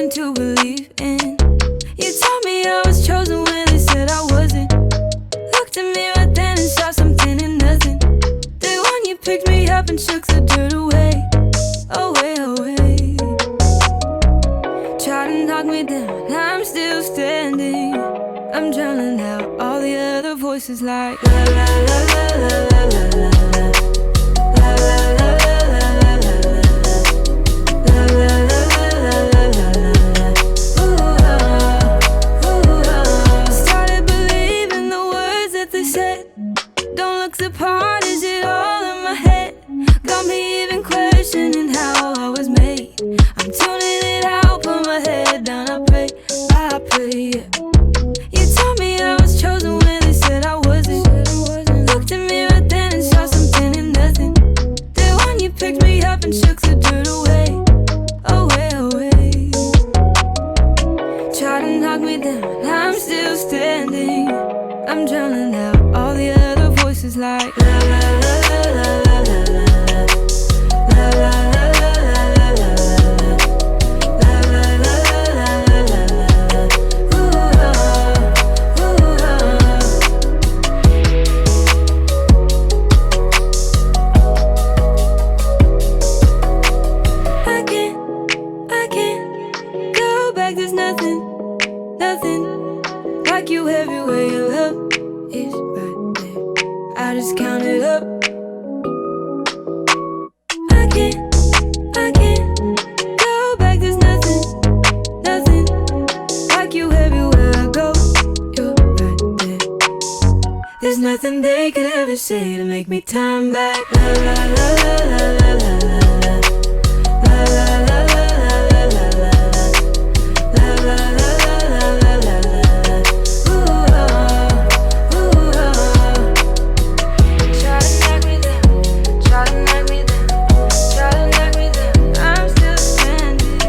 nothing to believe in. You told me I was chosen when they said I wasn't. Looked at me right then and saw something in nothing. Day one you picked me up and shook the dirt away. Away, away. Tried to knock me down, I'm still standing. I'm drowning out all the other voices like la la la la la la la la. La la la la la la la la. La la la la la la la la. Ooh ah, ooh ah. Started believing the words that they said. Don't look the part, is it all in my head? Got me even questioning how I was made. I'm tuning it out, put my head down, I pray, yeah. You told me I was chosen when they said I wasn't. Looked at me right then and saw something in nothing. Day one you picked me up and shook the dirt away. Away, away. Tried to knock me down, I'm still standing. I'm drowning out all the other voices like la la la la la la la la. La la la la la la la la. La la la la la la la. Ooh ah, ooh ah. I can't go back. There's nothing like you everywhere. Your love is right there. I just count it up. I can't go back. There's nothing like you everywhere I go. You're right there. There's nothing they could ever say to make me turn back. La la la la la la la la. La la la la la la la la. La la la la la la la. Ooh ah, ooh ah. Try to knock me down, try to knock me down. Try to knock me down, I'm still standing.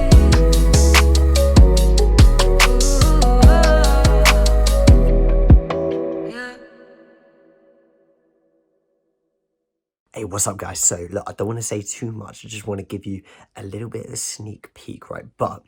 Ooh, oh. Yeah. Hey, what's up, guys? So, look, I don't want to say too much. I just want to give you a little bit of a sneak peek, right? But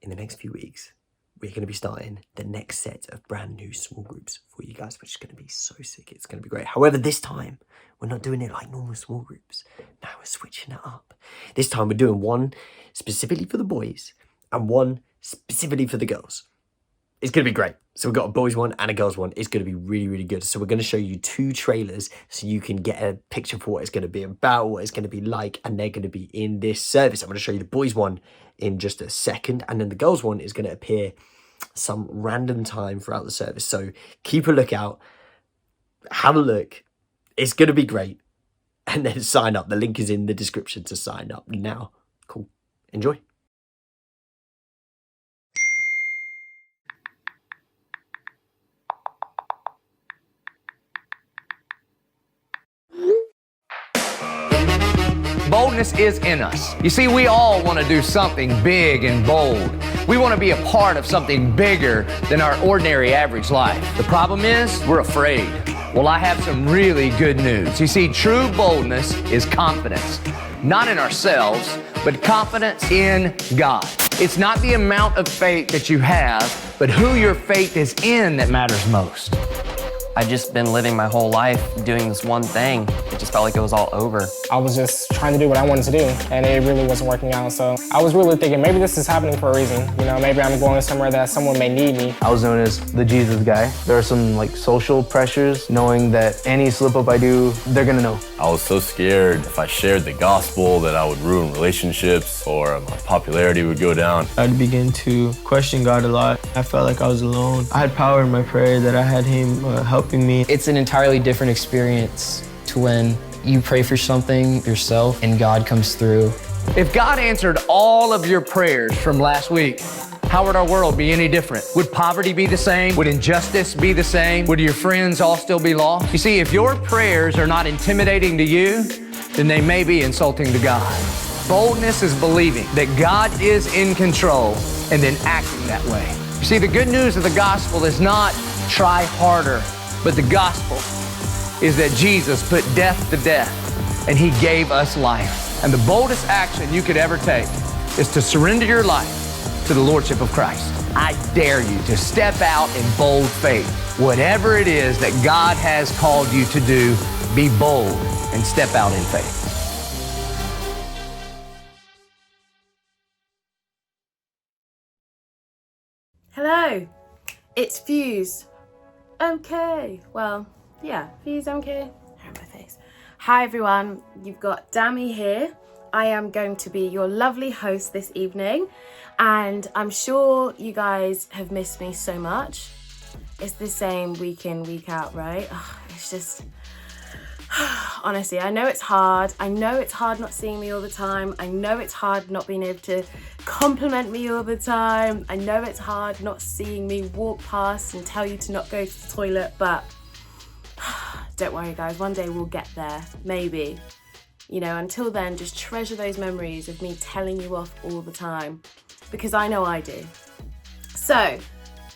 in the next few weeks, we're going to be starting the next set of brand new small groups for you guys, which is going to be so sick. It's going to be great. However, this time, we're not doing it like normal small groups. Now we're switching it up. This time, we're doing one specifically for the boys and one specifically for the girls. It's going to be great. So we've got a boys one and a girls one. It's going to be really, really good. So we're going to show you 2 trailers so you can get a picture for what it's going to be about, what it's going to be like, and they're going to be in this service. I'm going to show you the boys one in just a second, and then the girls one is going to appear some random time throughout the service. So keep a lookout, have a look. It's going to be great. And then sign up. The link is in the description to sign up now. Cool. Enjoy. Boldness is in us. You see, we all want to do something big and bold. We want to be a part of something bigger than our ordinary average life. The problem is, we're afraid. Well, I have some really good news. You see, true boldness is confidence. Not in ourselves, but confidence in God. It's not the amount of faith that you have, but who your faith is in that matters most. I've just been living my whole life doing this one thing. It just felt like it was all over. I was just trying to do what I wanted to do, and it really wasn't working out. So I was really thinking, maybe this is happening for a reason. You know, maybe I'm going somewhere that someone may need me. I was known as the Jesus guy. There are some social pressures, knowing that any slip up I do, they're gonna know. I was so scared if I shared the gospel that I would ruin relationships or my popularity would go down. I'd begin to question God a lot. I felt like I was alone. I had power in my prayer that I had Him helping me. It's an entirely different experience to when you pray for something yourself and God comes through. If God answered all of your prayers from last week, how would our world be any different? Would poverty be the same? Would injustice be the same? Would your friends all still be lost? You see, if your prayers are not intimidating to you, then they may be insulting to God. Boldness is believing that God is in control and then acting that way. You see, the good news of the gospel is not try harder, but the gospel is that Jesus put death to death and He gave us life. And the boldest action you could ever take is to surrender your life to the Lordship of Christ. I dare you to step out in bold faith. Whatever it is that God has called you to do, be bold and step out in faith. Hello, it's Fuse. MK. Well, yeah, Fuse MK. Hair on my face. Hi everyone, you've got Dami here. I am going to be your lovely host this evening, and I'm sure you guys have missed me so much. It's the same week in, week out, right? It's just, honestly, I know it's hard. I know it's hard not seeing me all the time. I know it's hard not being able to compliment me all the time. I know it's hard not seeing me walk past and tell you to not go to the toilet, but don't worry guys, one day we'll get there, maybe. You know, until then, just treasure those memories of me telling you off all the time, because I know I do. So,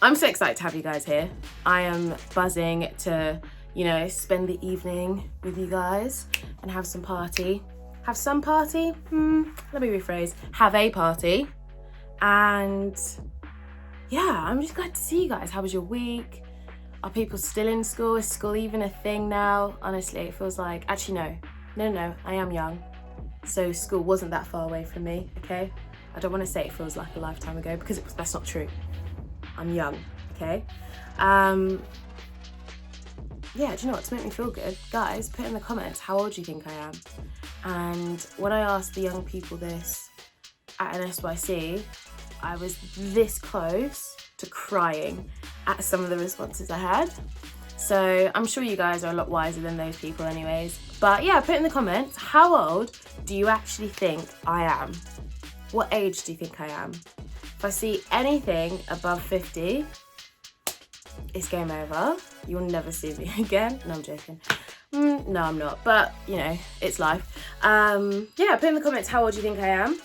I'm so excited to have you guys here. I am buzzing to, you know, spend the evening with you guys and have some party. Have some party? Let me rephrase. Have a party. And yeah, I'm just glad to see you guys. How was your week? Are people still in school? Is school even a thing now? Honestly, it feels like, actually no, I am young. So school wasn't that far away from me, okay? I don't want to say it feels like a lifetime ago because that's not true. I'm young, okay? Yeah, do you know what, to make me feel good, guys, put in the comments, how old do you think I am? And when I asked the young people this at an SYC, I was this close to crying at some of the responses I had. So I'm sure you guys are a lot wiser than those people anyways. But yeah, put in the comments, how old do you actually think I am? What age do you think I am? If I see anything above 50, it's game over. You'll never see me again. No, I'm joking. No, I'm not. But, you know, it's life. Yeah, put in the comments how old you think I am.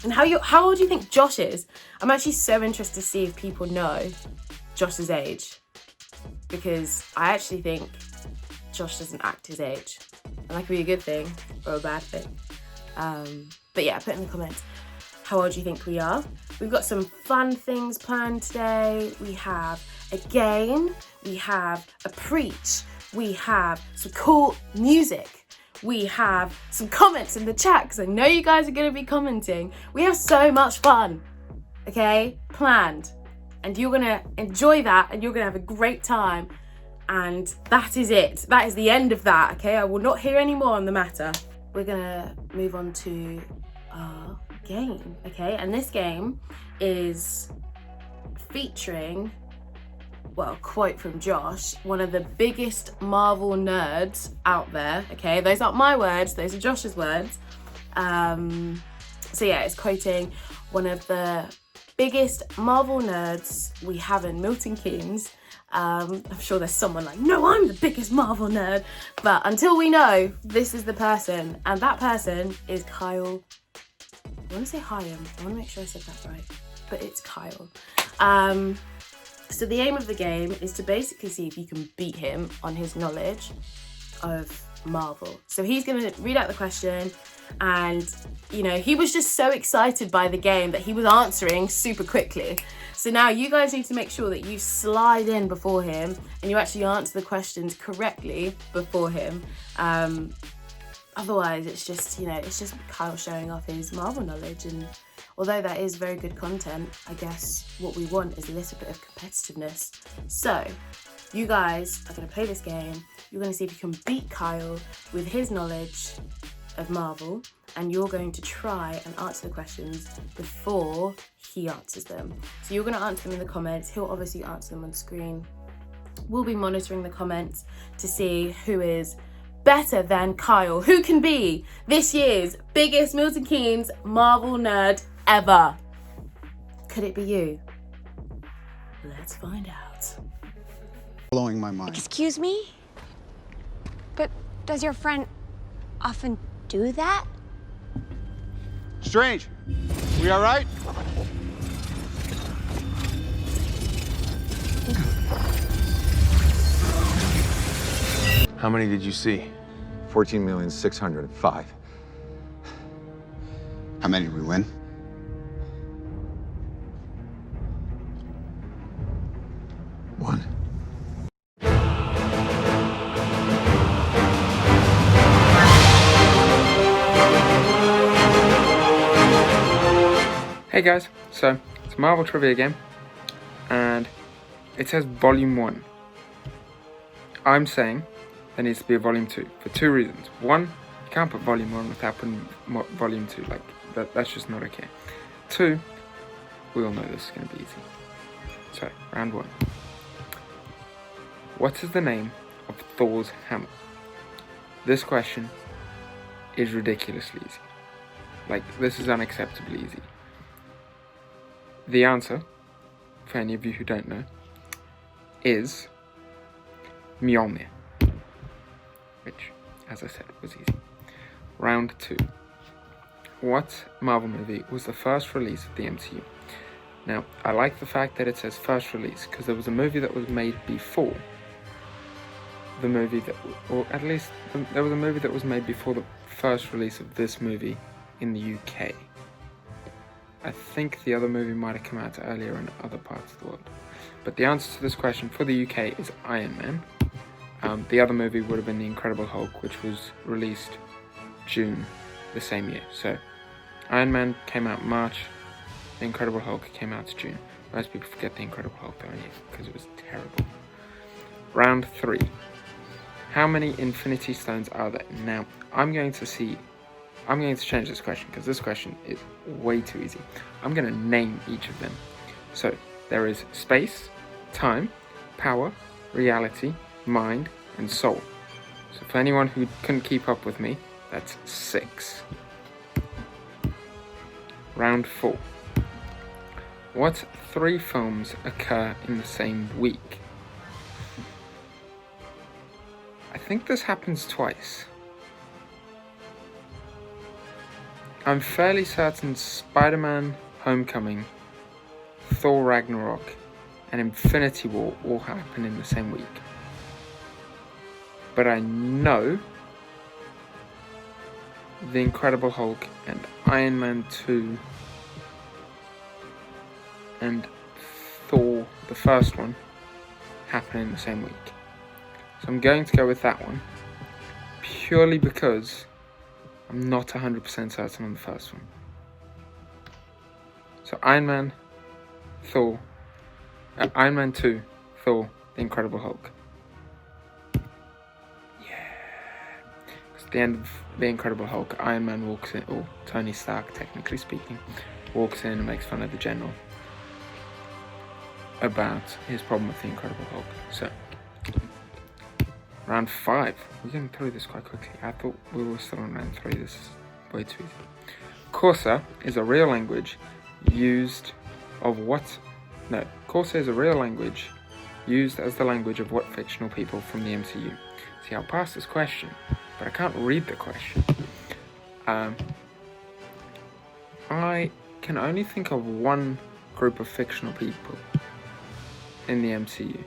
And how old do you think Josh is? I'm actually so interested to see if people know Josh's age. Because I actually think Josh doesn't act his age. And that could be a good thing or a bad thing. But yeah, put in the comments how old do you think we are. We've got some fun things planned today. We have a game, we have a preach, we have some cool music, we have some comments in the chat because I know you guys are going to be commenting. We have so much fun, okay, planned, and you're going to enjoy that and you're going to have a great time, and that is it. That is the end of that, okay? I will not hear any more on the matter. We're going to move on to our game, okay? And this game is featuring, well, quote from Josh, one of the biggest Marvel nerds out there, okay? Those aren't my words, those are Josh's words. So yeah, it's quoting one of the biggest Marvel nerds we have in Milton Keynes. I'm sure there's someone like, no, I'm the biggest Marvel nerd. But until we know, this is the person, and that person is Kyle. I want to say Hyam. I want to make sure I said that right, but it's Kyle. So the aim of the game is to basically see if you can beat him on his knowledge of Marvel. So he's going to read out the question, and you know, he was just so excited by the game that he was answering super quickly. So now you guys need to make sure that you slide in before him and you actually answer the questions correctly before him. Otherwise, it's just, you know, it's just Kyle showing off his Marvel knowledge, and although that is very good content, I guess what we want is a little bit of competitiveness. So, you guys are going to play this game, you're going to see if you can beat Kyle with his knowledge of Marvel, and you're going to try and answer the questions before he answers them. So you're going to answer them in the comments, he'll obviously answer them on screen. We'll be monitoring the comments to see who is better than Kyle, who can be this year's biggest Milton Keynes Marvel nerd ever. Could it be you? Let's find out. Blowing my mind. Excuse me? But does your friend often do that? Strange. We all right? How many did you see? 14,605,000. How many did we win? one. Hey guys, so it's Marvel Trivia again, and it says Volume 1. I'm saying there needs to be a Volume 2 for two reasons. One, you can't put Volume 1 without putting Volume 2, like, that's just not okay. Two, we all know this is going to be easy. So, round 1. What is the name of Thor's hammer? This question is ridiculously easy. Like, this is unacceptably easy. The answer, for any of you who don't know, is Mjolnir, which, as I said, was easy. Round 2. What Marvel movie was the first release of the MCU? Now, I like the fact that it says first release, because there was a movie that was made before the movie that, or at least there was a movie that was made before the first release of this movie in the UK. I think the other movie might have come out earlier in other parts of the world. But the answer to this question for the UK is Iron Man. The other movie would have been The Incredible Hulk, which was released June the same year. So Iron Man came out March, The Incredible Hulk came out June. Most people forget The Incredible Hulk though, because it was terrible. Round 3. How many Infinity Stones are there? Now, I'm going to change this question because this question is way too easy. I'm going to name each of them. So, there is space, time, power, reality, mind, and soul. So for anyone who couldn't keep up with me, that's 6. Round 4. What 3 films occur in the same week? I think this happens twice. I'm fairly certain Spider-Man Homecoming, Thor Ragnarok, and Infinity War all happen in the same week. But I know The Incredible Hulk and Iron Man 2 and Thor, the first one, happen in the same week. So I'm going to go with that one, purely because I'm not 100% certain on the first one. So Iron Man 2, Thor, The Incredible Hulk. Yeah. Because at the end of The Incredible Hulk, Iron Man walks in, or Tony Stark, technically speaking, walks in and makes fun of the General about his problem with The Incredible Hulk. So, round 5. We're getting through this quite quickly. I thought we were still on round 3. This is way too easy. Corsa is a real language used of what? No, Corsa is a real language used as the language of what fictional people from the MCU? See, I'll pass this question, but I can't read the question. I can only think of one group of fictional people in the MCU,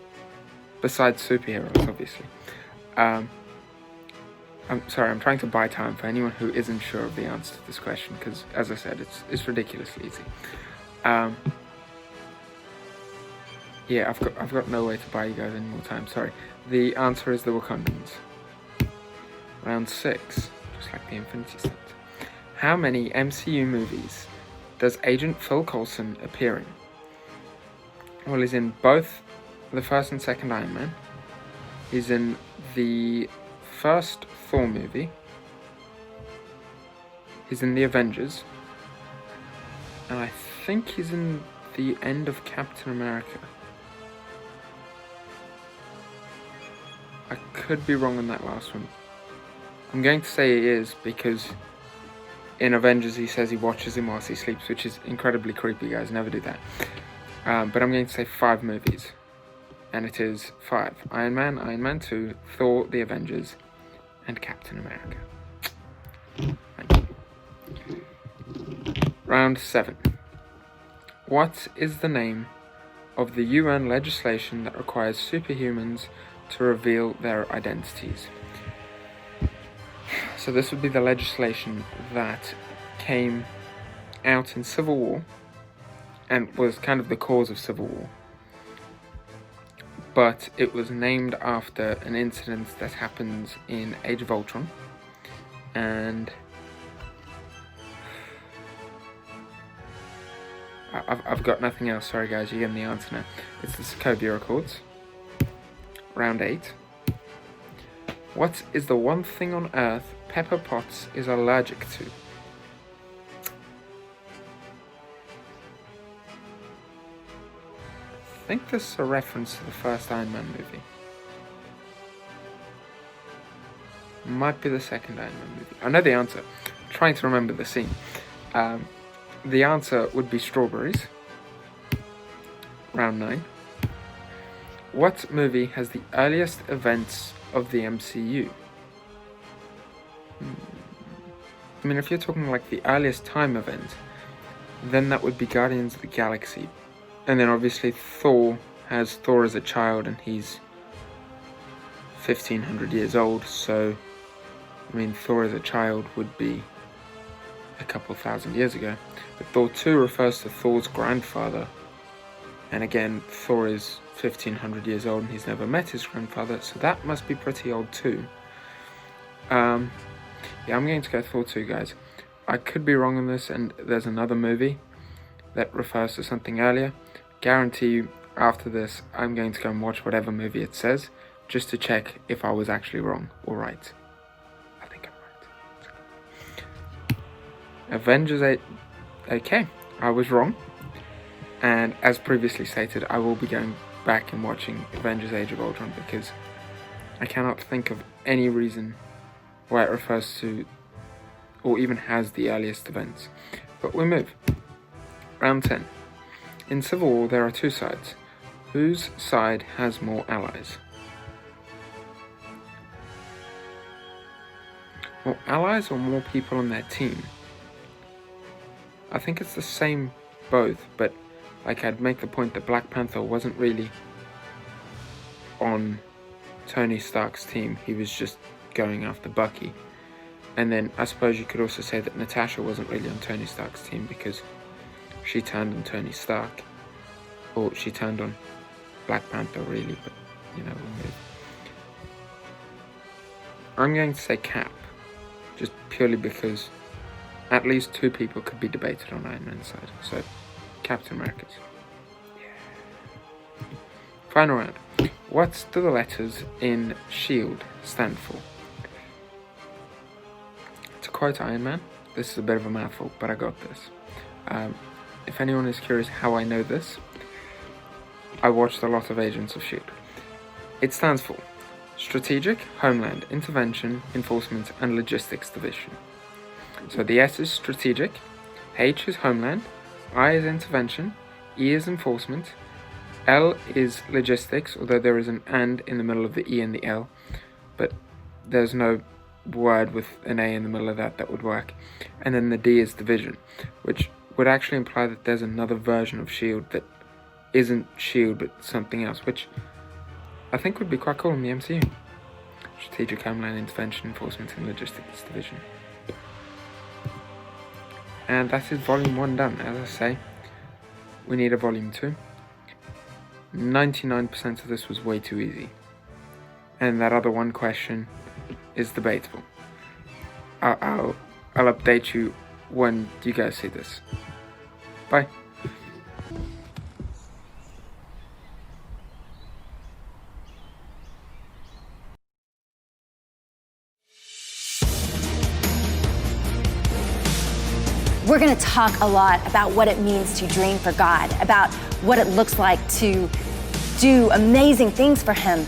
besides superheroes, obviously. I'm sorry, I'm trying to buy time for anyone who isn't sure of the answer to this question, because, as I said, it's ridiculously easy. Yeah, I've got no way to buy you guys any more time, sorry. The answer is the Wakandans. Round 6, just like the Infinity Stones. How many MCU movies does Agent Phil Coulson appear in? Well, he's in both the first and second Iron Man. He's in the first Thor movie. He's in the Avengers. And I think he's in the end of Captain America. I could be wrong on that last one. I'm going to say he is because in Avengers he says he watches him whilst he sleeps, which is incredibly creepy, guys. Never do that. But I'm going to say 5 movies. And it is 5. Iron Man, Iron Man 2, Thor, The Avengers, and Captain America. Thank you. Round 7. What is the name of the UN legislation that requires superhumans to reveal their identities? So this would be the legislation that came out in Civil War and was kind of the cause of Civil War. but it was named after an incident that happens in Age of Ultron. And I've got nothing else. Sorry guys, you're getting the answer now. It's the Sokovia Accords. Round 8. What is the one thing on Earth Pepper Potts is allergic to? I think this is a reference to the first Iron Man movie. Might be the second Iron Man movie. I know the answer. I'm trying to remember the scene. The answer would be strawberries. Round 9. What movie has the earliest events of the MCU? I mean, if you're talking like the earliest time event, then that would be Guardians of the Galaxy. And then obviously Thor has Thor as a child, and he's 1500 years old, so I mean Thor as a child would be a couple thousand years ago. But Thor 2 refers to Thor's grandfather, and again Thor is 1500 years old and he's never met his grandfather, so that must be pretty old too. Yeah, I'm going to go Thor 2, guys. I could be wrong on this, and there's another movie that refers to something earlier. Guarantee you, after this, I'm going to go and watch whatever movie it says, just to check if I was actually wrong or right. I think I'm right. Avengers 8. Okay, I was wrong. And as previously stated, I will be going back and watching Avengers Age of Ultron, because I cannot think of any reason why it refers to or even has the earliest events. But we move. Round 10. In Civil War there are two sides. Whose side has more allies? More allies or more people on their team? I think it's the same both, but like I'd make the point that Black Panther wasn't really on Tony Stark's team, he was just going after Bucky. And then I suppose you could also say that Natasha wasn't really on Tony Stark's team because she turned on Tony Stark, or she turned on Black Panther really, but you know, we'll move. I'm going to say Cap, just purely because at least two people could be debated on Iron Man's side, so Captain America's. Yeah. Final round. What do the letters in SHIELD stand for? To quote Iron Man, this is a bit of a mouthful, but I got this. If anyone is curious how I know this, I watched a lot of Agents of SHIELD. It stands for Strategic, Homeland, Intervention, Enforcement, and Logistics Division. So the S is Strategic, H is Homeland, I is Intervention, E is Enforcement, L is Logistics, although there is an and in the middle of the E and the L, but there's no word with an A in the middle of that would work. And then the D is Division, which would actually imply that there's another version of SHIELD that isn't SHIELD but something else, which I think would be quite cool in the MCU. Strategic, Homeland, Intervention, Enforcement, and Logistics Division. And that is Volume 1 done. As I say, we need a Volume 2. 99% of this was way too easy. And that other one question is debatable. I'll update you when you guys see this. Bye. We're going to talk a lot about what it means to dream for God, about what it looks like to do amazing things for Him.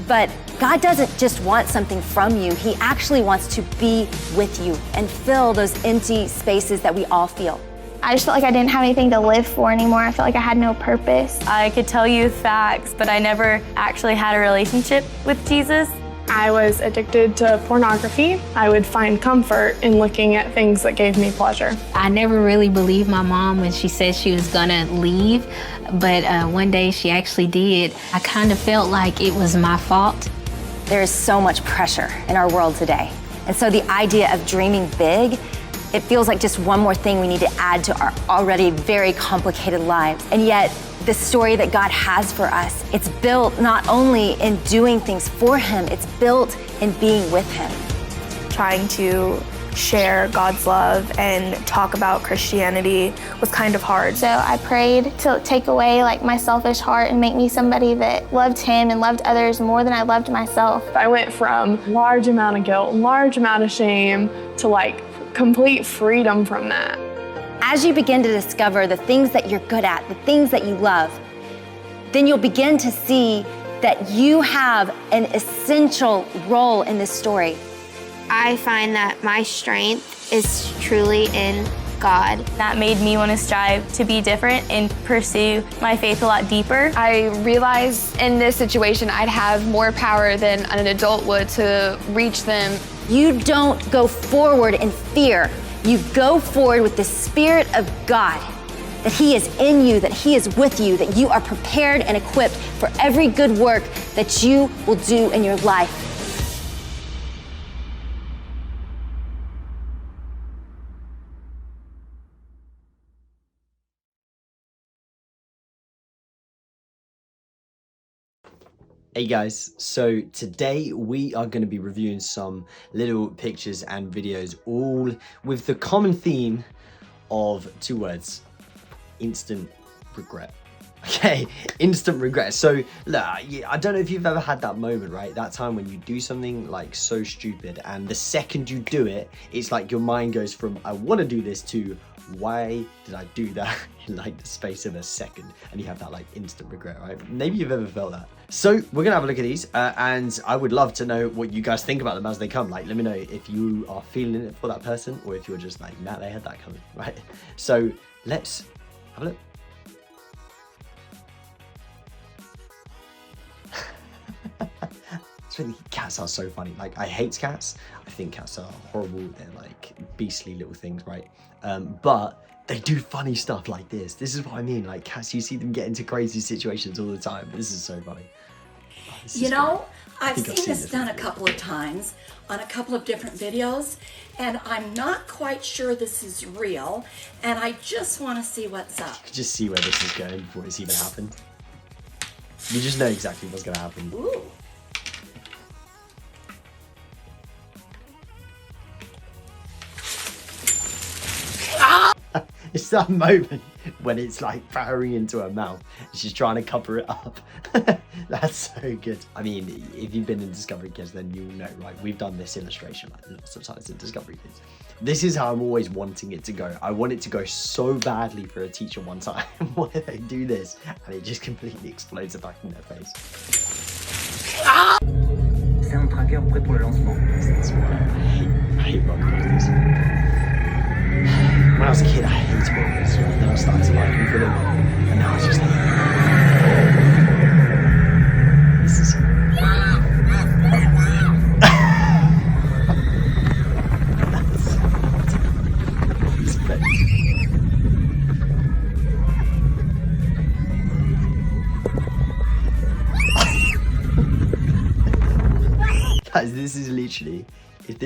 But God doesn't just want something from you. He actually wants to be with you and fill those empty spaces that we all feel. I just felt like I didn't have anything to live for anymore. I felt like I had no purpose. I could tell you facts, but I never actually had a relationship with Jesus. I was addicted to pornography. I would find comfort in looking at things that gave me pleasure. I never really believed my mom when she said she was gonna leave, but one day she actually did. I kind of felt like it was my fault. There is so much pressure in our world today. And so the idea of dreaming big, it feels like just one more thing we need to add to our already very complicated lives. And yet, the story that God has for us. It's built not only in doing things for Him, it's built in being with Him. Trying to share God's love and talk about Christianity was kind of hard. So I prayed to take away like my selfish heart and make me somebody that loved Him and loved others more than I loved myself. I went from large amount of guilt, large amount of shame to like complete freedom from that. As you begin to discover the things that you're good at, the things that you love, then you'll begin to see that you have an essential role in this story. I find that my strength is truly in God. That made me want to strive to be different and pursue my faith a lot deeper. I realized in this situation I'd have more power than an adult would to reach them. You don't go forward in fear. You go forward with the Spirit of God, that He is in you, that He is with you, that you are prepared and equipped for every good work that you will do in your life. Hey guys, so today we are going to be reviewing some little pictures and videos, all with the common theme of 2 words: instant regret. Okay, instant regret. So look, I don't know if you've ever had that moment, right? That time when you do something like so stupid, and the second you do it, it's like your mind goes from I want to do this to why did I do that in like the space of a second, and you have that like instant regret, right? Maybe you've ever felt that. So we're gonna have a look at these and I would love to know what you guys think about them as they come. Like, let me know if you are feeling it for that person or if you're just like, nah, they had that coming, right? So let's have a look. Cats are so funny. Like, I hate cats. I think cats are horrible. They're like beastly little things, right? But they do funny stuff like this. This is what I mean. Like, cats, you see them get into crazy situations all the time. This is so funny. Oh, you know, I've seen this done a couple of times on a couple of different videos, and I'm not quite sure this is real, and I just want to see what's up. Just see where this is going before it's even happened. You just know exactly what's going to happen. Ooh. It's that moment when it's like powering into her mouth and she's trying to cover it up. That's so good. I mean, if you've been in Discovery Kids, then you'll know, right? We've done this illustration like lots of times in Discovery Kids. This is how I'm always wanting it to go. I want it to go so badly for a teacher one time. Why do they do this? And it just completely explodes back in their face. C'est un tracker prêt pour le lancement. I hate roller coasters. When I was a kid, I hated roller coasters, and then I started to like them for a little while, and now it's just like, this is... Guys, this is literally, if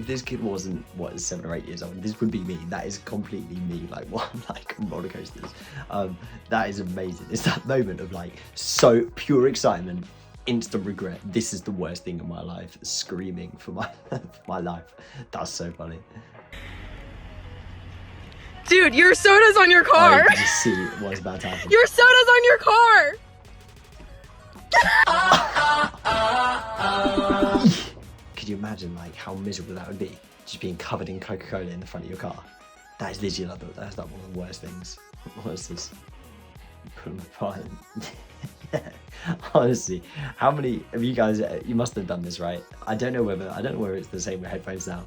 this kid wasn't, what, 7 or 8 years old, this would be me. That is completely me, like, what I'm like on roller coasters. That is amazing. It's that moment of like so pure excitement, instant regret. This is the worst thing in my life. Screaming for my life. That's so funny. Dude, your soda's on your car. I just see what's about to happen. Your soda's on your car. Could you imagine like how miserable that would be? Just being covered in Coca-Cola in the front of your car. That is literally like, that's like one of the worst things. What is this? Put on the fire. Yeah. Honestly, how many of you guys, you must have done this, right? I don't know whether it's the same with headphones now.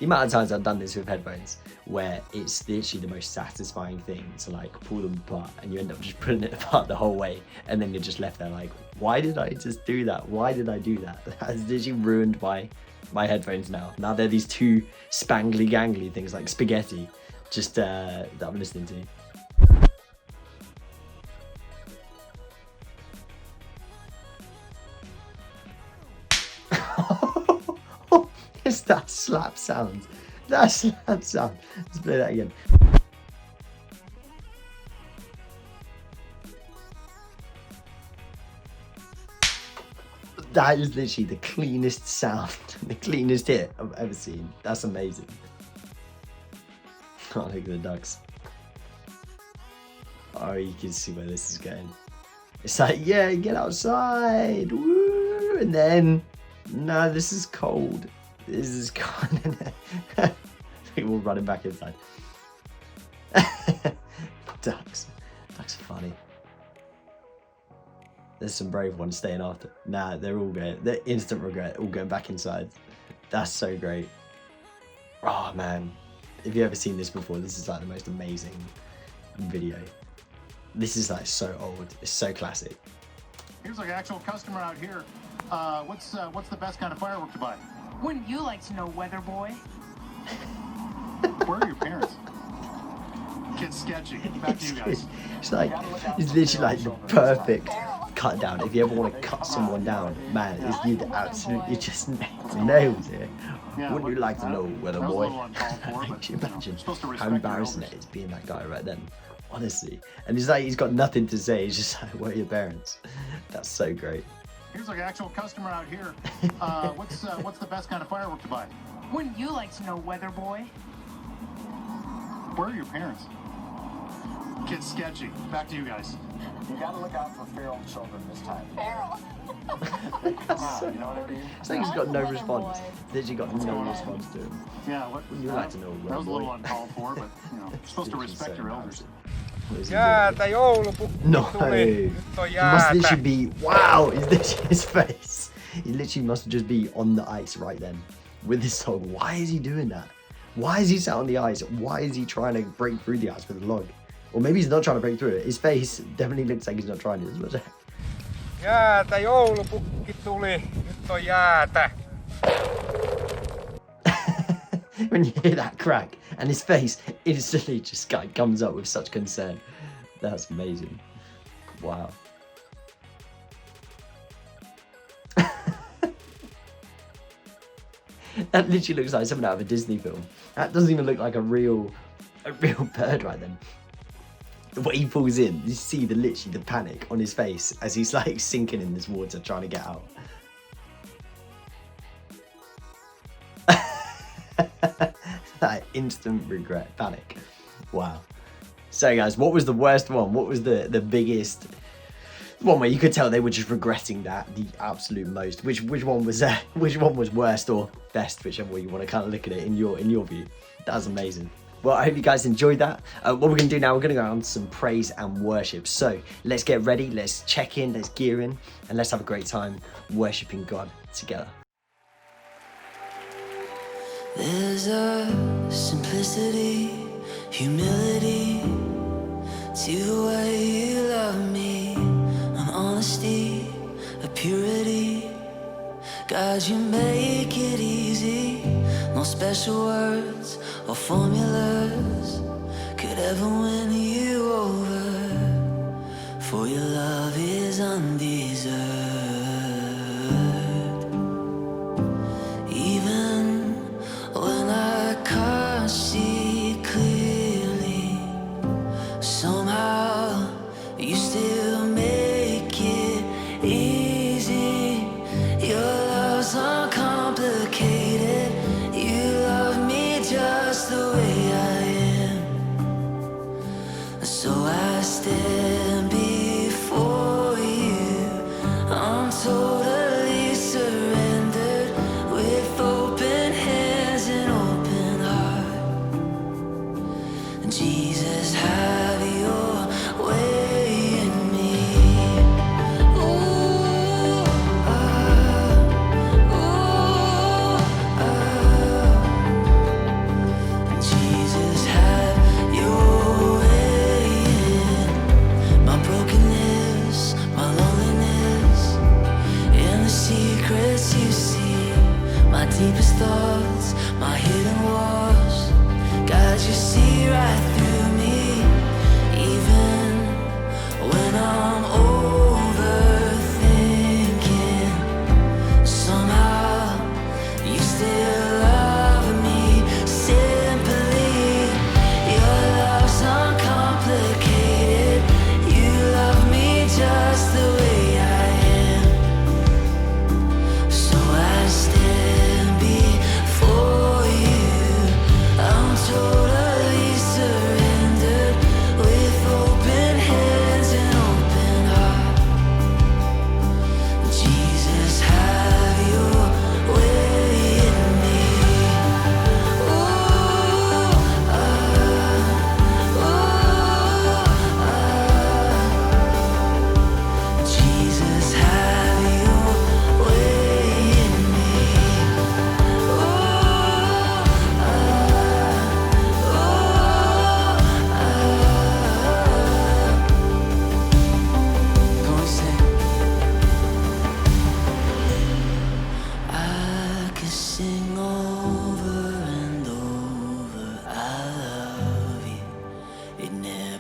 The amount of times I've done this with headphones where it's literally the most satisfying thing to like pull them apart and you end up just pulling it apart the whole way and then you're just left there like, why did I just do that? Why did I do that? That has literally ruined my headphones now. Now they're these 2 spangly gangly things like spaghetti just that I'm listening to. It's that slap sound. That slap sound. Let's play that again. That is literally the cleanest sound, the cleanest hit I've ever seen. That's amazing. Oh, look at the ducks. Oh, you can see where this is going. It's like, yeah, get outside. Woo! And then, no, this is cold. This is cold. People running back inside. Ducks. Ducks are funny. There's some brave ones staying after. Nah, they're all going. They're instant regret. All going back inside. That's so great. Oh man, if you've ever seen this before, this is like the most amazing video. This is like so old. It's so classic. Here's like an actual customer out here. What's the best kind of firework to buy? Wouldn't you like to know, weather boy? Where are your parents? Kid's sketchy. Back to you guys. It's like, it's literally like the perfect cut down. If you ever want to cut someone down, man, you'd absolutely just nails it. Wouldn't you like to know, weather boy? Can you imagine how embarrassing it is being that guy right then? Honestly. And it's like he's got nothing to say. He's just like, where are your parents? That's so great. Here's like an actual customer out here. What's the best kind of firework to buy? Wouldn't you like to know, weather boy? Where are your parents? Kid's sketchy. Back to you guys. You gotta look out for feral children this time. Feral? You know what I mean? It's like he's got no response. Literally got no response to him. Yeah, what? Wouldn't you like to know, That was a little boy? uncalled for, but you know, you're supposed to respect your elders. No, he must literally be, wow, is this his face? He literally must just be on the ice right then with his song. Why is he doing that? Why is he sat on the ice? Why is he trying to break through the ice with a log? Or maybe he's not trying to break through it. His face definitely looks like he's not trying it as much. When you hear that crack and his face instantly just comes up with such concern. That's amazing. Wow. That literally looks like something out of a Disney film. That doesn't even look like a real bird right then. The way he pulls in, you see literally the panic on his face as he's like sinking in this water trying to get out. That instant regret, panic. Wow. So guys, what was the worst one? What was the biggest one where you could tell they were just regretting that the absolute most? Which one was worst or best, whichever way you want to kind of look at it in your view? That was amazing. Well, I hope you guys enjoyed that. What we're going to do now, we're going to go on to some praise and worship. So let's get ready, let's check in, let's gear in, and let's have a great time worshiping God together. There's a simplicity, humility to the way you love me, an honesty, a purity. God, you make it easy. No special words or formulas could ever win you over, for your love is undeserved. Even when I can't see clearly, somehow you still make it easy. Your love's uncomplicated. You love me just the way I am. So I stand before you. I'm totally surrendered, with open hands and open heart. Jesus, have your way in me. Jesus, have your way in my brokenness, my loneliness, and the secrets you see, my deepest thoughts, my hidden walls. God, you see right through me.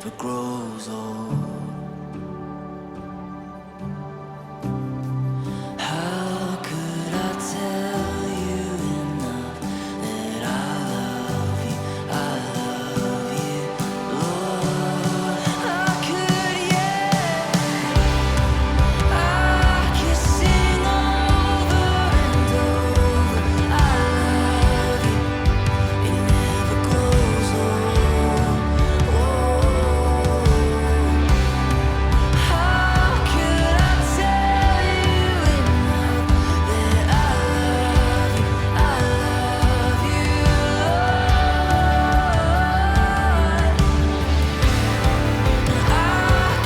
never grows old. How could I tell you enough that I love you, Lord? How could, I could sing over and over, I love you, it never grows old. How could I tell you enough that I love you, Lord? I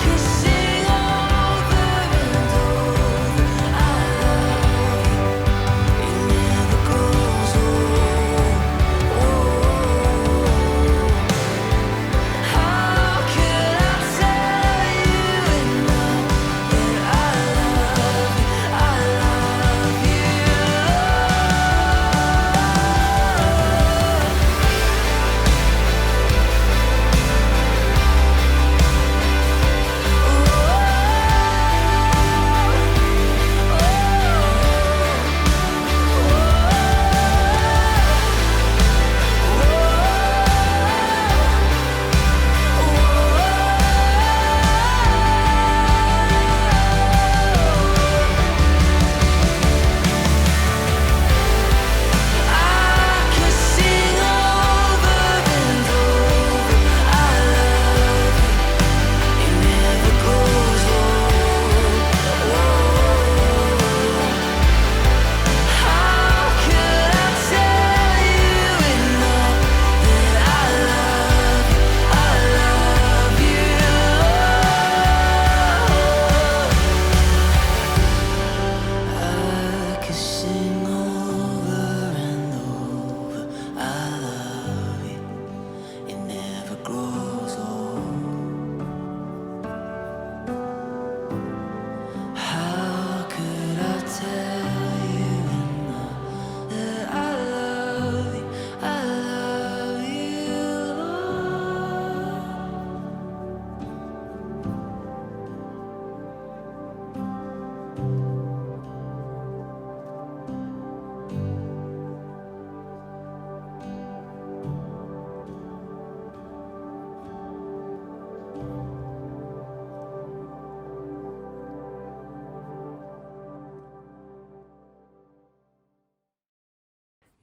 could sing over and over, I love you, it never grows old. How could I tell you enough that I love you, I could sing over and over, I love you, it never grows old. How could I tell you enough that I love you, I could sing over and over, I love you, it never grows old. How could I tell you enough that I love you,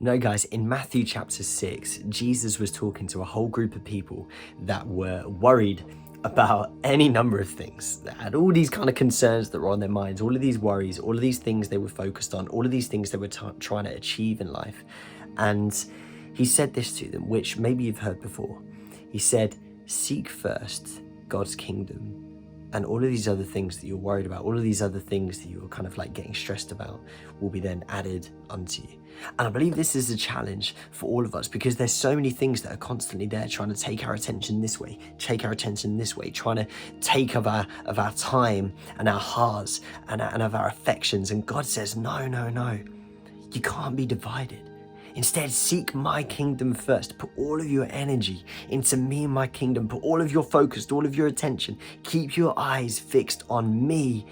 No, guys, in Matthew chapter 6, Jesus was talking to a whole group of people that were worried about any number of things, that had all these kind of concerns that were on their minds, all of these worries, all of these things they were focused on, all of these things they were trying to achieve in life. And he said this to them, which maybe you've heard before. He said, seek first God's kingdom, and all of these other things that you're worried about, all of these other things that you're kind of like getting stressed about will be then added unto you. And I believe this is a challenge for all of us, because there's so many things that are constantly there trying to take our attention this way, take our attention this way, trying to take of our time and our hearts and of our affections. And God says, no, you can't be divided. Instead, seek my kingdom first. Put all of your energy into me and my kingdom. Put all of your focus, all of your attention. Keep your eyes fixed on me.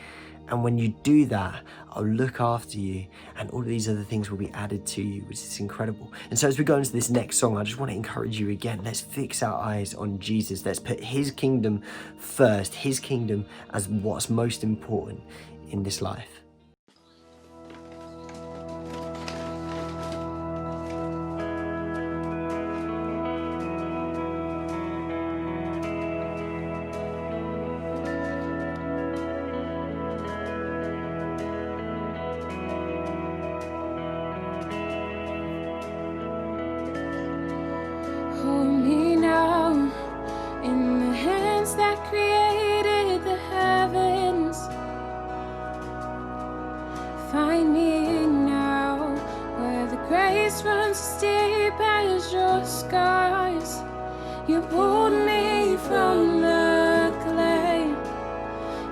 And when you do that, I'll look after you, and all of these other things will be added to you, which is incredible. And so as we go into this next song, I just want to encourage you again, let's fix our eyes on Jesus. Let's put his kingdom first, his kingdom as what's most important in this life. Hold me now in the hands that created the heavens. Find me now where the grace runs as deep as your skies. You pulled me from the clay.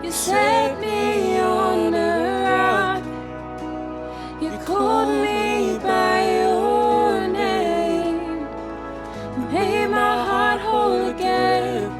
You set me on a rock. You called me by your name. Made my heart whole again.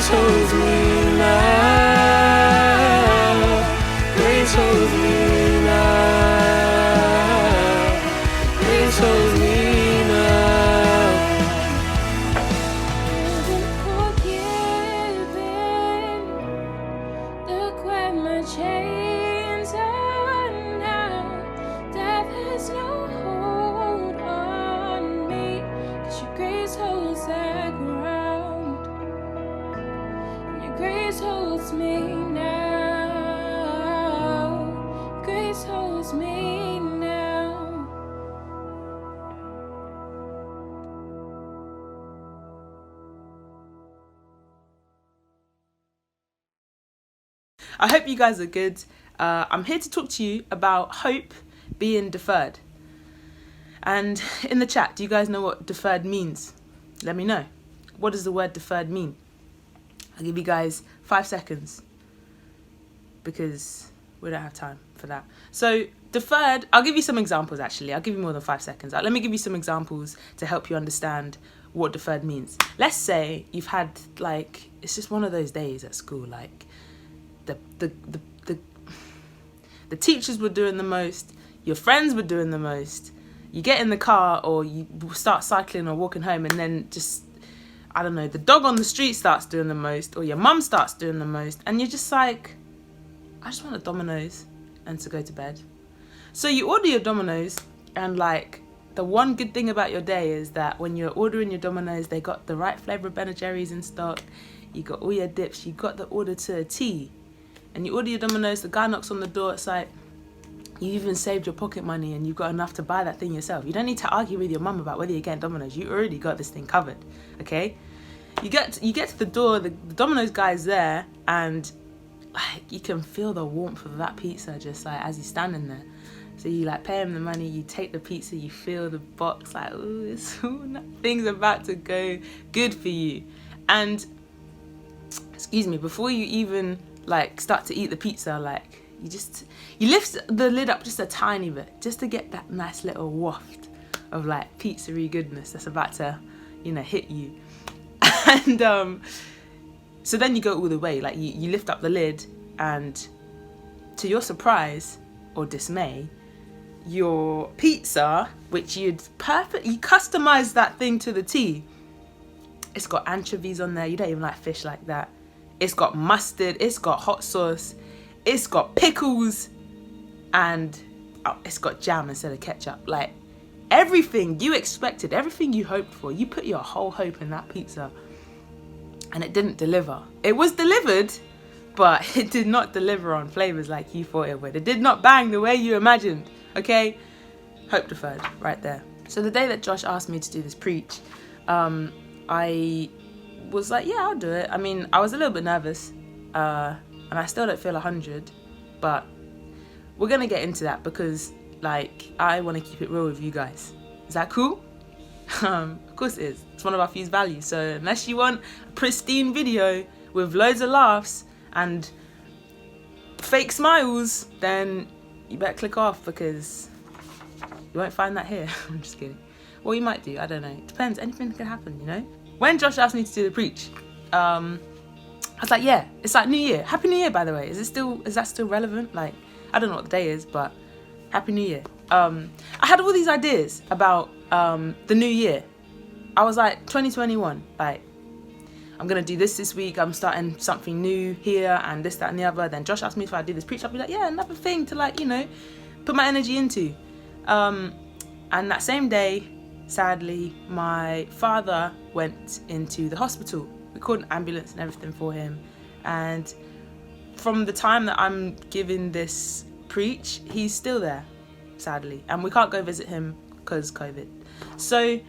Grace holds me now. Grace holds me now. Grace holds me now. Forgiven. Look where my chains are now. Death has no hold on me, 'cause your grace holds that ground. Your grace holds me now. Grace holds me now. I hope you guys are good. I'm here to talk to you about hope being deferred. And in the chat, do you guys know what deferred means? Let me know. What does the word deferred mean? I'll give you guys 5 seconds because we don't have time for that. So deferred, I'll give you some examples actually. I'll give you more than 5 seconds. Let me give you some examples to help you understand what deferred means. Let's say you've had like, it's just one of those days at school, like the teachers were doing the most, your friends were doing the most, you get in the car or you start cycling or walking home and then just, I don't know, the dog on the street starts doing the most or your mum starts doing the most and you're just like, I just want a Domino's and to go to bed. So you order your Domino's and like the one good thing about your day is that when you're ordering your Domino's, they got the right flavour of Ben & Jerry's in stock, you got all your dips, you got the order to a T. And you order your Domino's, the guy knocks on the door, it's like, you even saved your pocket money and you've got enough to buy that thing yourself. You don't need to argue with your mum about whether you're getting Domino's. You already got this thing covered, okay? You get to the door, the Domino's guy's there, and like you can feel the warmth of that pizza just like as he's standing there. So you like pay him the money, you take the pizza, you feel the box, like, ooh, things about to go good for you. And, excuse me, before you even like start to eat the pizza, like you lift the lid up just a tiny bit just to get that nice little waft of like pizzery goodness that's about to, you know, hit you. And so then you go all the way, like you lift up the lid and to your surprise or dismay, your pizza, which you customized that thing to the T, it's got anchovies on there. You don't even like fish like that. It's got mustard, it's got hot sauce, it's got pickles, and it's got jam instead of ketchup. Like everything you expected, everything you hoped for, you put your whole hope in that pizza and it didn't deliver. It was delivered, but it did not deliver on flavors like you thought it would. It did not bang the way you imagined, okay? Hope deferred, right there. So the day that Josh asked me to do this preach, I was like, yeah, I'll do it. I mean, I was a little bit nervous, and I still don't feel 100, but we're gonna get into that because like I want to keep it real with you guys. Is that cool? Of course it is. It's one of our fused values. So unless you want a pristine video with loads of laughs and fake smiles, then you better click off because you won't find that here. I'm just kidding. Well, you might do, I don't know. It depends, anything can happen, you know? When Josh asked me to do the preach, I was like, yeah, it's like New Year. Happy New Year, by the way. Is that still relevant? Like, I don't know what the day is, but Happy New Year. I had all these ideas about the new year. I was like, 2021, like, I'm gonna do this week, I'm starting something new here and this, that and the other. Then Josh asked me if I do this preach, I'd be like, yeah, another thing to like, you know, put my energy into. And that same day, sadly, my father went into the hospital. We called an ambulance and everything for him. And from the time that I'm giving this preach, he's still there, sadly. And we can't go visit him because COVID. So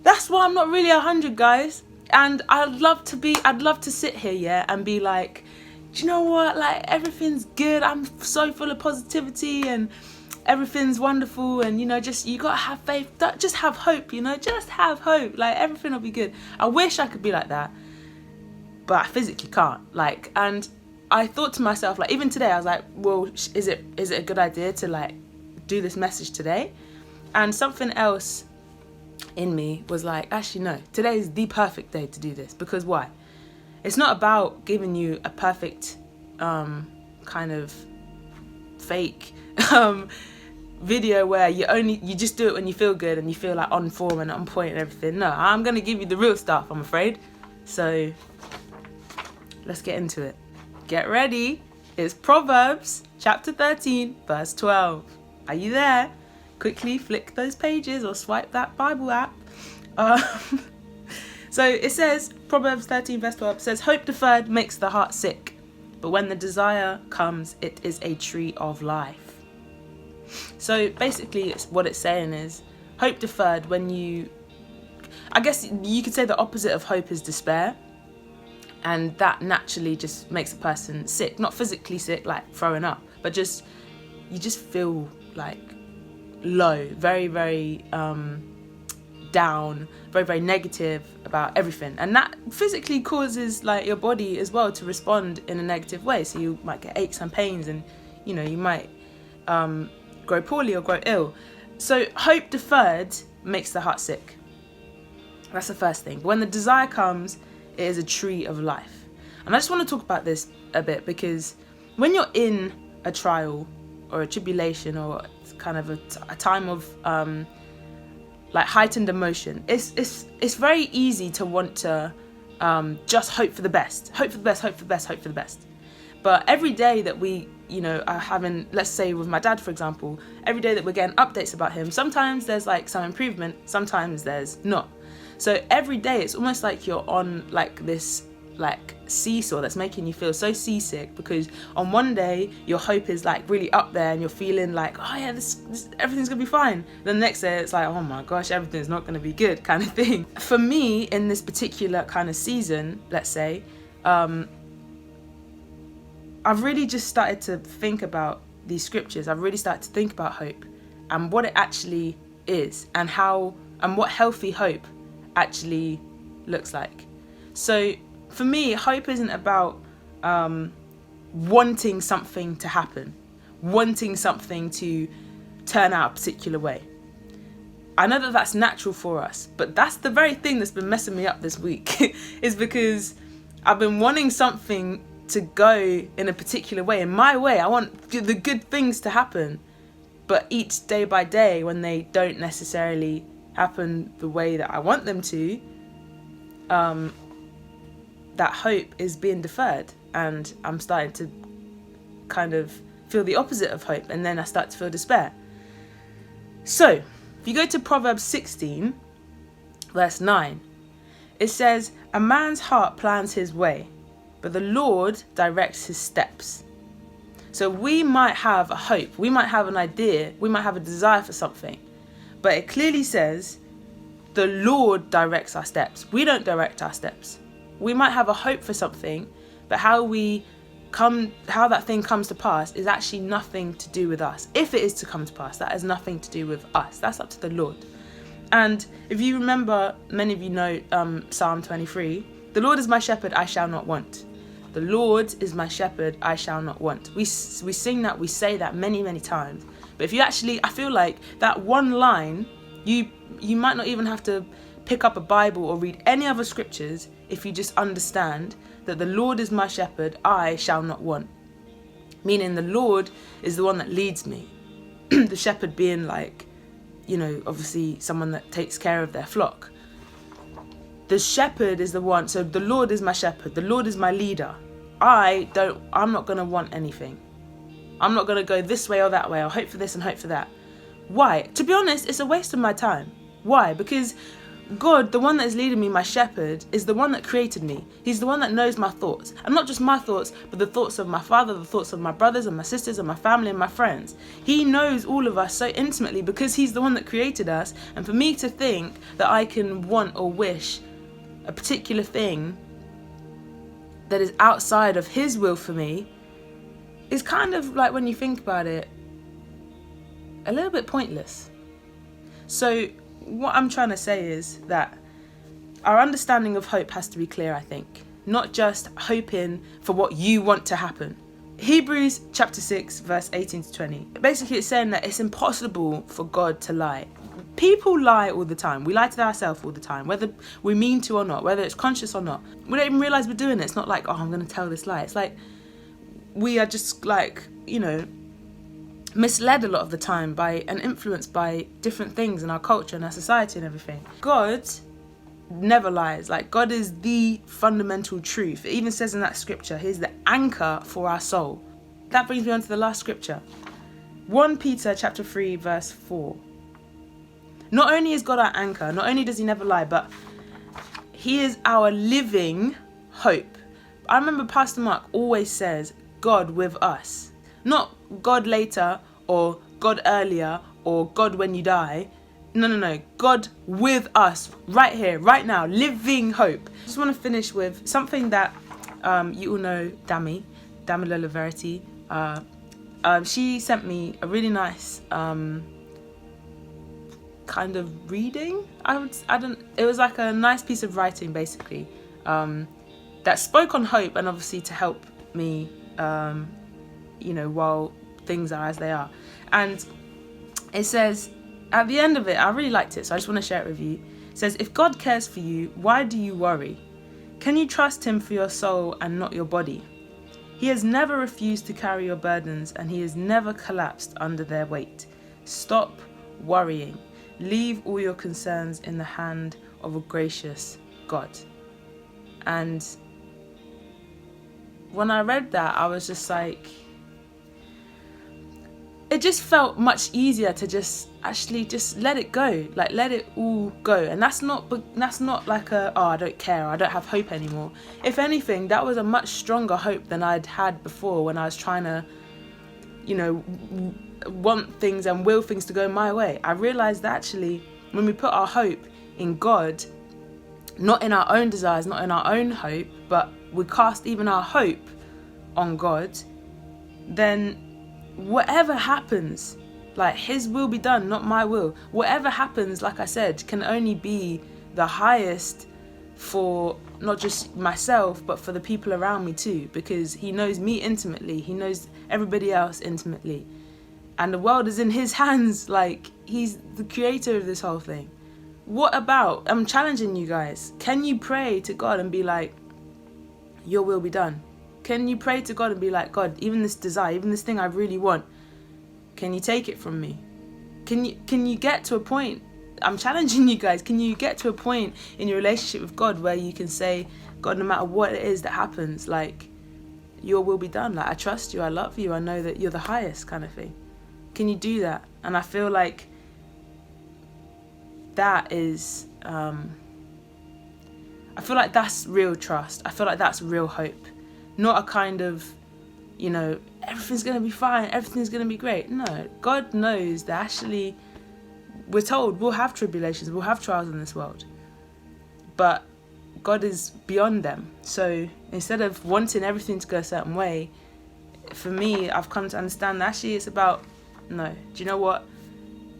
that's why I'm not really 100, guys. And I'd love to sit here, yeah, and be like, do you know what? Like, everything's good. I'm so full of positivity and everything's wonderful. And, you know, you got to have faith. Just have hope, you know, just have hope. Like, everything will be good. I wish I could be like that, but I physically can't. Like, and I thought to myself, like, even today, I was like, well, is it a good idea to, like, do this message today? And something else in me was like, actually, no, today is the perfect day to do this. Because why? It's not about giving you a perfect kind of fake video where you just do it when you feel good and you feel like on form and on point and everything. No, I'm gonna give you the real stuff, I'm afraid. So let's get into it. Get ready. It's Proverbs chapter 13 verse 12. Are you there? Quickly flick those pages or swipe that Bible app. So it says, Proverbs 13 verse 12 says, hope deferred makes the heart sick, but when the desire comes, it is a tree of life. So basically what it's saying is, hope deferred, I guess you could say the opposite of hope is despair. And that naturally just makes a person sick. Not physically sick, like throwing up, but you just feel like low, very, very down, very, very negative about everything. And that physically causes like your body as well to respond in a negative way. So you might get aches and pains, and you might grow poorly or grow ill. So hope deferred makes the heart sick. That's the first thing. But when the desire comes, it is a tree of life. And I just want to talk about this a bit, because when you're in a trial or a tribulation or kind of a time of like heightened emotion, it's very easy to want to just hope for the best, hope for the best, hope for the best, hope for the best. But every day that we are having, let's say with my dad for example, every day that we're getting updates about him, sometimes there's like some improvement, sometimes there's not. So every day it's almost like you're on like this like seesaw that's making you feel so seasick, because on one day your hope is like really up there and you're feeling like, oh yeah, this everything's gonna be fine. Then the next day it's like, oh my gosh, everything's not gonna be good kind of thing. For me in this particular kind of season, let's say, I've really just started to think about these scriptures. I've really started to think about hope and what it actually is, and what healthy hope actually looks like. So for me, hope isn't about wanting something to happen, wanting something to turn out a particular way. I know that that's natural for us, but that's the very thing that's been messing me up this week is because I've been wanting something to go in a particular way, in my way. I want the good things to happen, but each day by day when they don't necessarily happen the way that I want them to, that hope is being deferred, and I'm starting to kind of feel the opposite of hope, and then I start to feel despair. So if you go to Proverbs 16 verse 9, it says, a man's heart plans his way, but the Lord directs his steps. So we might have a hope, we might have an idea, we might have a desire for something, but it clearly says the Lord directs our steps. We don't direct our steps. We might have a hope for something, but how that thing comes to pass is actually nothing to do with us. If it is to come to pass, that has nothing to do with us. That's up to the Lord. And if you remember, many of you know Psalm 23, the Lord is my shepherd, I shall not want. The Lord is my shepherd, I shall not want. We sing that, we say that many, many times. But if you actually, I feel like that one line, you might not even have to pick up a Bible or read any other scriptures if you just understand that the Lord is my shepherd, I shall not want. Meaning the Lord is the one that leads me. The shepherd being like, obviously someone that takes care of their flock. The shepherd is the one, so the Lord is my shepherd, the Lord is my leader. I'm not going to want anything. I'm not going to go this way or that way, or hope for this and hope for that. Why? To be honest, it's a waste of my time. Why? Because God, the one that is leading me, my shepherd, is the one that created me. He's the one that knows my thoughts. And not just my thoughts, but the thoughts of my father, the thoughts of my brothers and my sisters and my family and my friends. He knows all of us so intimately because he's the one that created us. And for me to think that I can want or wish a particular thing that is outside of his will for me is kind of like, when you think about it, a little bit pointless. So what I'm trying to say is that our understanding of hope has to be clear, I think. Not just hoping for what you want to happen. Hebrews chapter 6 verse 18 to 20. Basically it's saying that it's impossible for God to lie. People lie all the time. We lie to ourselves all the time, whether we mean to or not, whether it's conscious or not. We don't even realise we're doing it. It's not like, oh, I'm going to tell this lie. It's like we are just like, you know, misled a lot of the time by and influenced by different things in our culture and our society and everything. God never lies. Like, God is the fundamental truth. It even says in that scripture, he's the anchor for our soul. That brings me on to the last scripture. 1 Peter chapter 3 verse 4. Not only is God our anchor, not only does he never lie, but he is our living hope. I remember Pastor Mark always says, God with us. Not God later, or God earlier, or God when you die. No. God with us, right here, right now, living hope. I just want to finish with something that you all know, Dami Lola Verity. She sent me a really nice kind of reading. It was like a nice piece of writing, basically, that spoke on hope and obviously to help me, you know, while things are as they are. And it says, at the end of it, I really liked it, so I just want to share it with you. It says, if God cares for you, why do you worry? Can you trust him for your soul and not your body? He has never refused to carry your burdens, and he has never collapsed under their weight. Stop worrying. Leave all your concerns in the hand of a gracious God. And when I read that, I was just like, it just felt much easier to just actually just let it go, like let it all go. And that's not like oh, I don't care, I don't have hope anymore. If anything, that was a much stronger hope than I'd had before, when I was trying to, you know, want things and will things to go my way. I realized that actually when we put our hope in God, not in our own desires, not in our own hope, but we cast even our hope on God, then whatever happens, like his will be done, not my will. Whatever happens, like I said, can only be the highest for not just myself, but for the people around me too, because he knows me intimately, he knows everybody else intimately, and the world is in his hands. Like, he's the creator of this whole thing. What about, I'm challenging you guys, can you pray to God and be like, your will be done? Can you pray to God and be like, God, even this desire, even this thing I really want, can you take it from me? Can you get to a point, I'm challenging you guys, can you get to a point in your relationship with God where you can say, God, no matter what it is that happens, like, your will be done. Like, I trust you, I love you, I know that you're the highest, kind of thing. Can you do that? And I feel like that is, I feel like that's real trust. I feel like that's real hope. Not a kind of, you know, everything's going to be fine, everything's going to be great. No, God knows that actually, we're told we'll have tribulations, we'll have trials in this world, but God is beyond them. So instead of wanting everything to go a certain way, for me, I've come to understand that actually it's about, no, do you know what?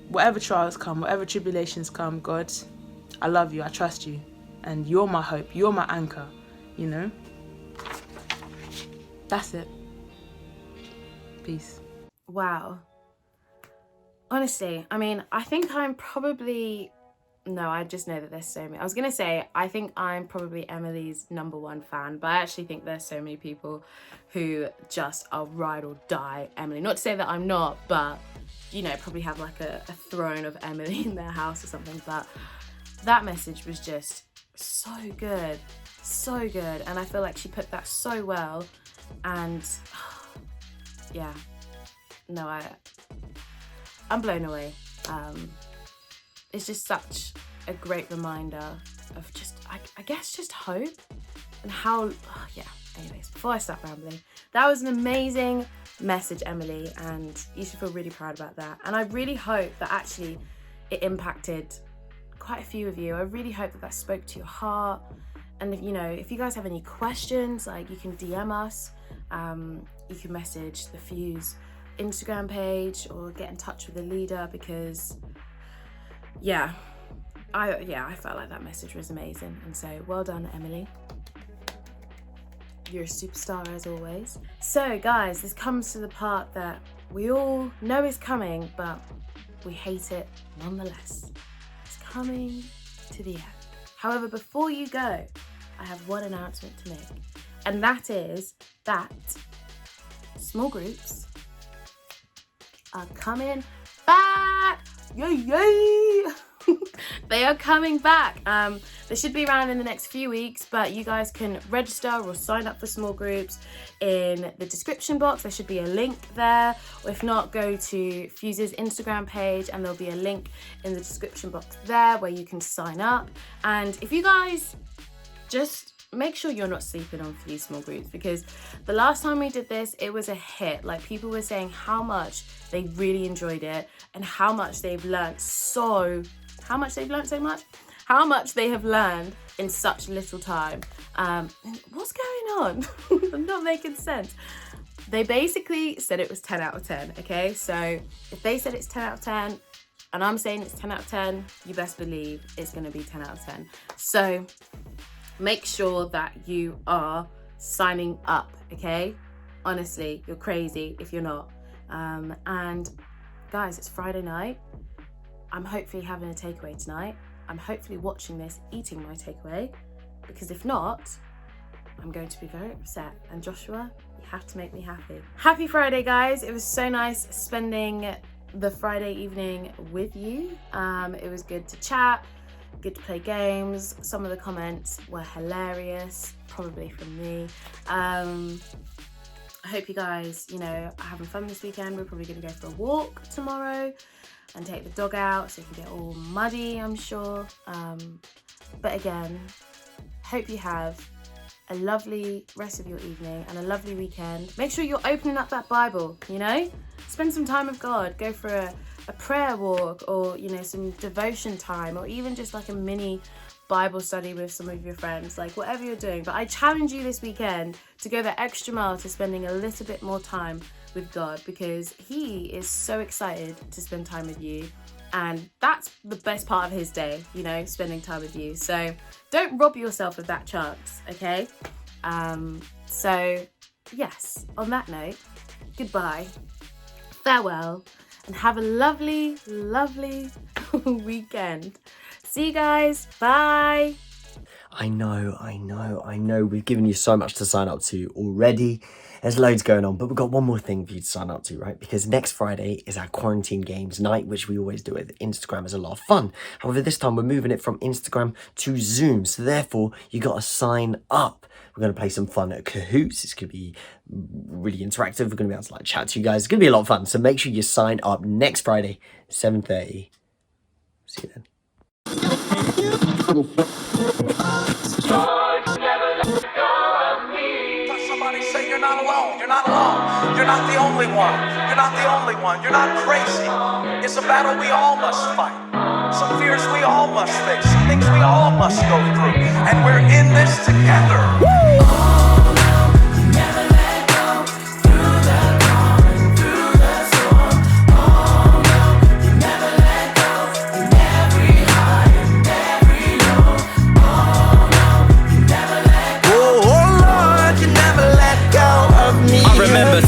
Whatever trials come, whatever tribulations come, God, I love you, I trust you, and you're my hope, you're my anchor, you know? That's it. Peace. Wow. Honestly, I mean, I think I'm probably... No, I just know that there's so many. I was going to say, I think I'm probably Emily's #1 fan, but I actually think there's so many people who just are ride or die Emily. Not to say that I'm not, but, you know, probably have like a throne of Emily in their house or something. But that message was just so good. So good. And I feel like she put that so well. And yeah, no, I'm blown away. It's just such a great reminder of just, I guess, just hope and how, yeah, anyways, before I start rambling, that was an amazing message, Emily, and you should feel really proud about that. And I really hope that actually it impacted quite a few of you. I really hope that spoke to your heart. And if, you know, if you guys have any questions, like, you can DM us, you can message the Fuse Instagram page or get in touch with the leader, because yeah, I felt like that message was amazing. And so well done, Emily. You're a superstar as always. So guys, this comes to the part that we all know is coming, but we hate it nonetheless. It's coming to the end. However, before you go, I have one announcement to make, and that is that small groups are coming back. Yay, yay! They are coming back. They should be around in the next few weeks, but you guys can register or sign up for small groups in the description box. There should be a link there, or if not, go to Fuse's Instagram page and there'll be a link in the description box there where you can sign up. And if you guys just make sure you're not sleeping on Fuse small groups, because the last time we did this, it was a hit. Like, people were saying how much they really enjoyed it and how much they've learned how much they have learned in such little time. What's going on? I'm not making sense. They basically said it was 10 out of 10, okay? So if they said it's 10 out of 10 and I'm saying it's 10 out of 10, you best believe it's gonna be 10 out of 10. So make sure that you are signing up, okay? Honestly, you're crazy if you're not. And guys, it's Friday night. I'm hopefully having a takeaway tonight. I'm hopefully watching this, eating my takeaway, because if not, I'm going to be very upset. And Joshua, you have to make me happy. Happy Friday, guys. It was so nice spending the Friday evening with you. It was good to chat, good to play games. Some of the comments were hilarious, probably from me. I hope you guys, are having fun this weekend. We're probably gonna go for a walk tomorrow and take the dog out so it can get all muddy, I'm sure. But again, hope you have a lovely rest of your evening and a lovely weekend. Make sure you're opening up that Bible, Spend some time with God. Go for a prayer walk, or, some devotion time, or even just like a mini Bible study with some of your friends, like whatever you're doing. But I challenge you this weekend to go the extra mile to spending a little bit more time with God, because he is so excited to spend time with you, and that's the best part of his day, spending time with you. So don't rob yourself of that chance, okay? So yes, on that note, goodbye, farewell, and have a lovely, lovely weekend. See you guys, bye. I know. We've given you so much to sign up to already. There's loads going on, but we've got one more thing for you to sign up to, right? Because next Friday is our quarantine games night, which we always do with Instagram. Is a lot of fun. However, this time we're moving it from Instagram to Zoom. So therefore, you got to sign up. We're going to play some fun at Kahoots. It's going to be really interactive. We're going to be able to chat to you guys. It's going to be a lot of fun. So make sure you sign up next Friday, 7:30. See you then. Somebody say you're not alone. You're not alone. You're not the only one. You're not the only one. You're not crazy. It's a battle we all must fight. Some fears we all must face. Some things we all must go through. And we're in this together. Woo!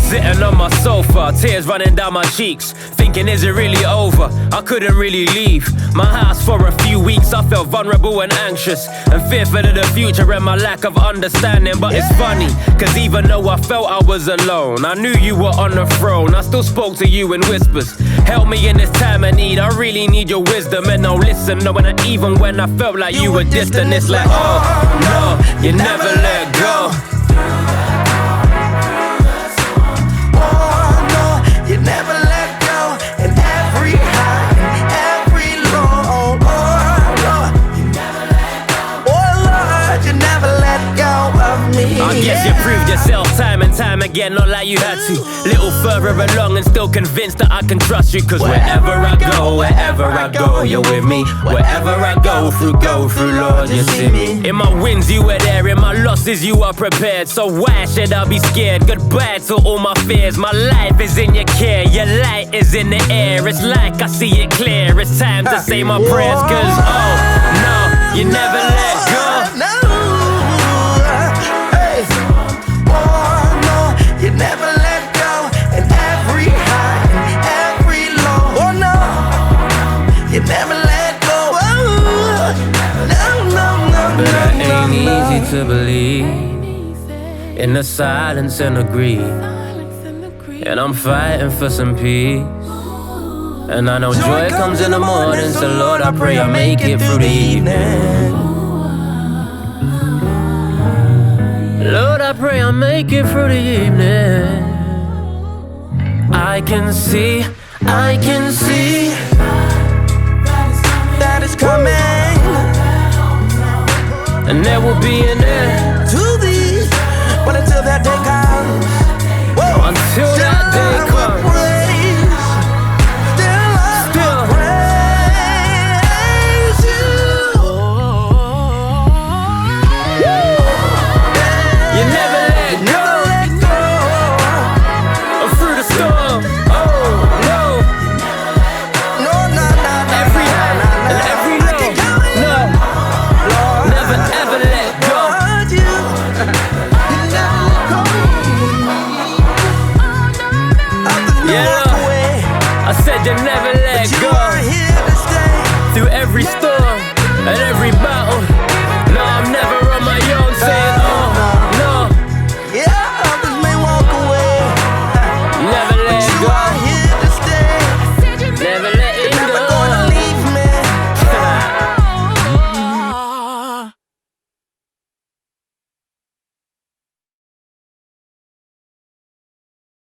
Sitting on my sofa, tears running down my cheeks, thinking, is it really over? I couldn't really leave my house for a few weeks. I felt vulnerable and anxious and fearful of the future and my lack of understanding. But it's funny, cause even though I felt I was alone, I knew you were on the throne. I still spoke to you in whispers. Help me in this time of need, I really need your wisdom. And now listen, no, even when I felt like you were distant, it's like, oh no, you never let go. You never let go, in every high, in every low. Oh Lord, you never let go. Oh Lord, you never let go of me. I guess you proved yourself time and time again, not like you had to. Little further along and still convinced that I can trust you. Cause wherever I go, you're with me. Wherever I go through, Lord, you see me. In my wins, you were there. In my losses, you are prepared. So why should I be scared? Goodbye to all my fears. My life is in your care. Your light is in the air. It's like I see it clear. It's time to say my prayers. Cause oh no, you never let go. You never let go, in every high, in every low. Oh no. to believe in the silence and the grief. And I'm fighting for some peace. And I know joy comes in the morning, so Lord, I pray I make it through the evening. Lord, I pray I make it through the evening. I can see that it's coming. And there will be an end to these. But until that day comes, until that day comes, still praise you. You never let go. Through the storm, every high and every low, never ever let go. Yeah, I said you never let